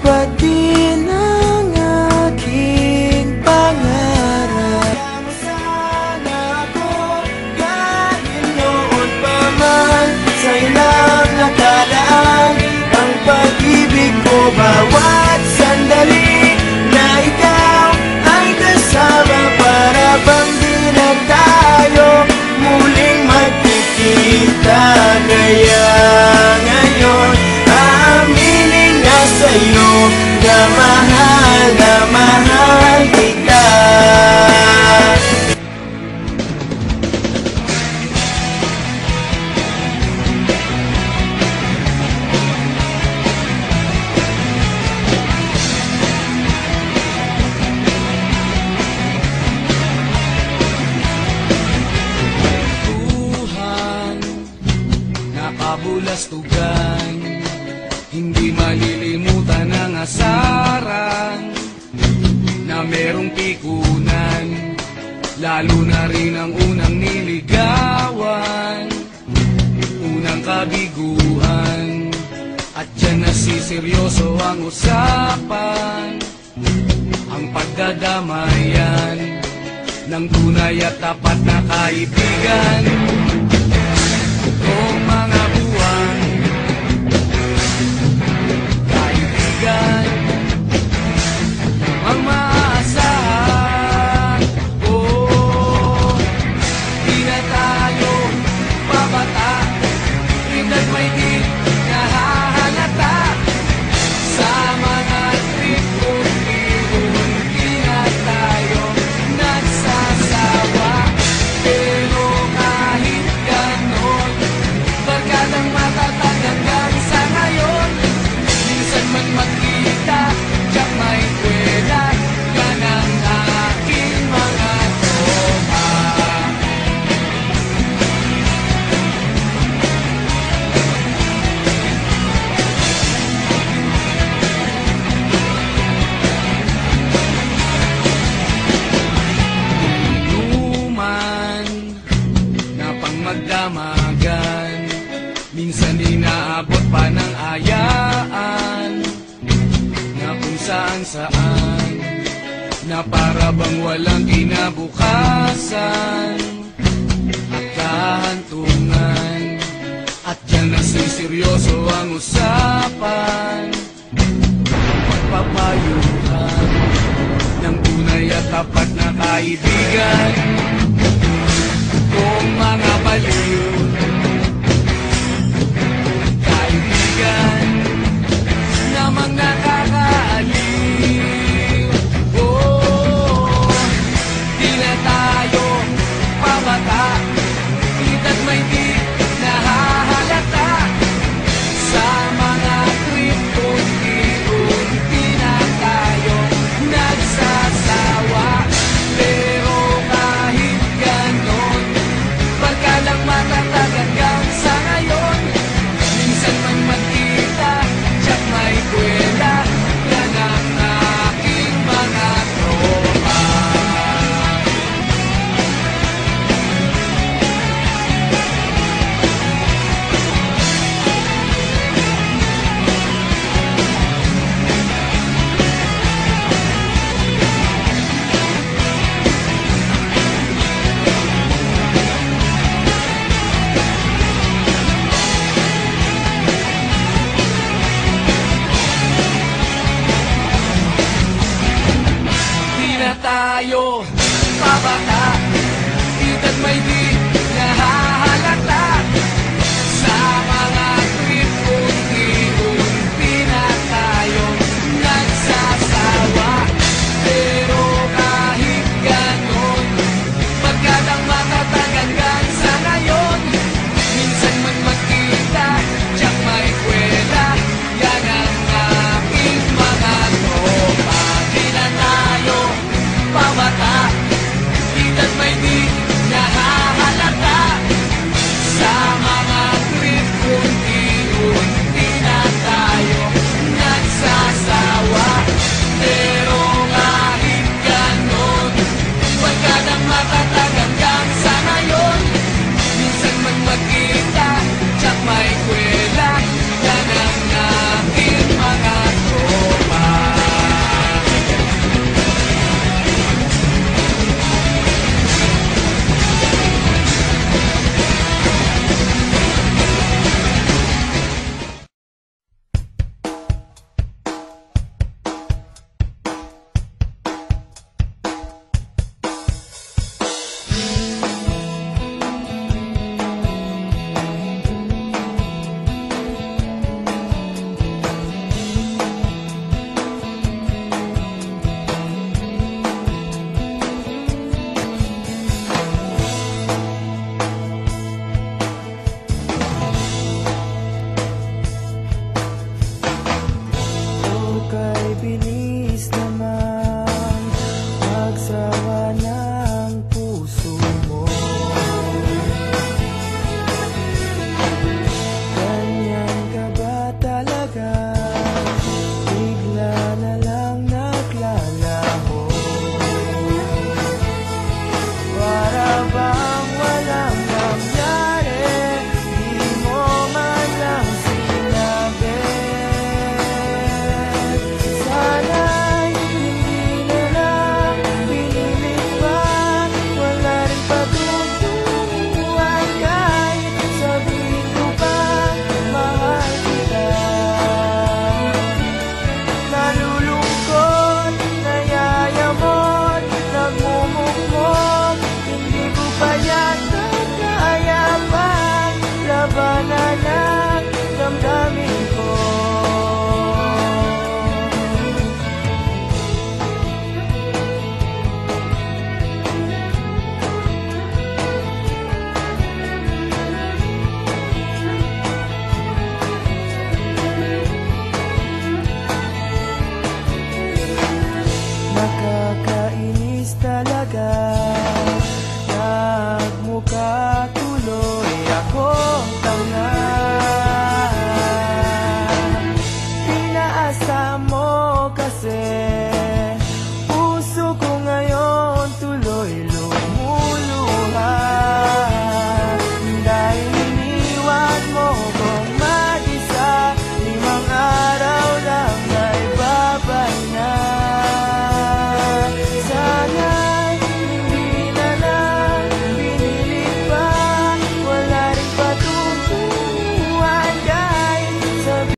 Matupad din ang aking pangarap. Sana ako dahil noon pa man sa ilang nakalaan ang pag-ibig ko. Bawat sandali na ikaw ay kasama, para bang di na tayo muling magkikita. Kaya ngayon aaminin na sa'yo na mahal kita. Nakabulastugan, hindi malilimutan ang asaran na merong pikunan, lalo na rin ang unang niligawan, unang kabiguan. At dyan nasiseryoso ang usapan, ang pagdadamayan ng tunay at tapat na kaibigan. Kung mga buwan, kaibigan ang maaasahan. Oh, di na tayo babata, rinat may di nahahalata sa mga trip kung di na tayo nagsasawa. Pero kahit ganon, barkadang matatag hanggang sa ngayon. Minsan man magkita, tiyak may kwela, yan ang aking mga tropa. Inuman na pang magdamagan, minsan inaabot pa ng ayaan, na kung saan na para bang walang kinabukasan at kahantungan. At dyan nasiseryoso ang usapan, pagpapayuhan ng tunay at tapat na kaibigan. Kung mga baliw, kaibigan namang nakakaaliw. Oh, di na tayo pabata, ita't may di nahahalata sa mga trip kung unti na tayo nagsasawa. Pero kahit bilis na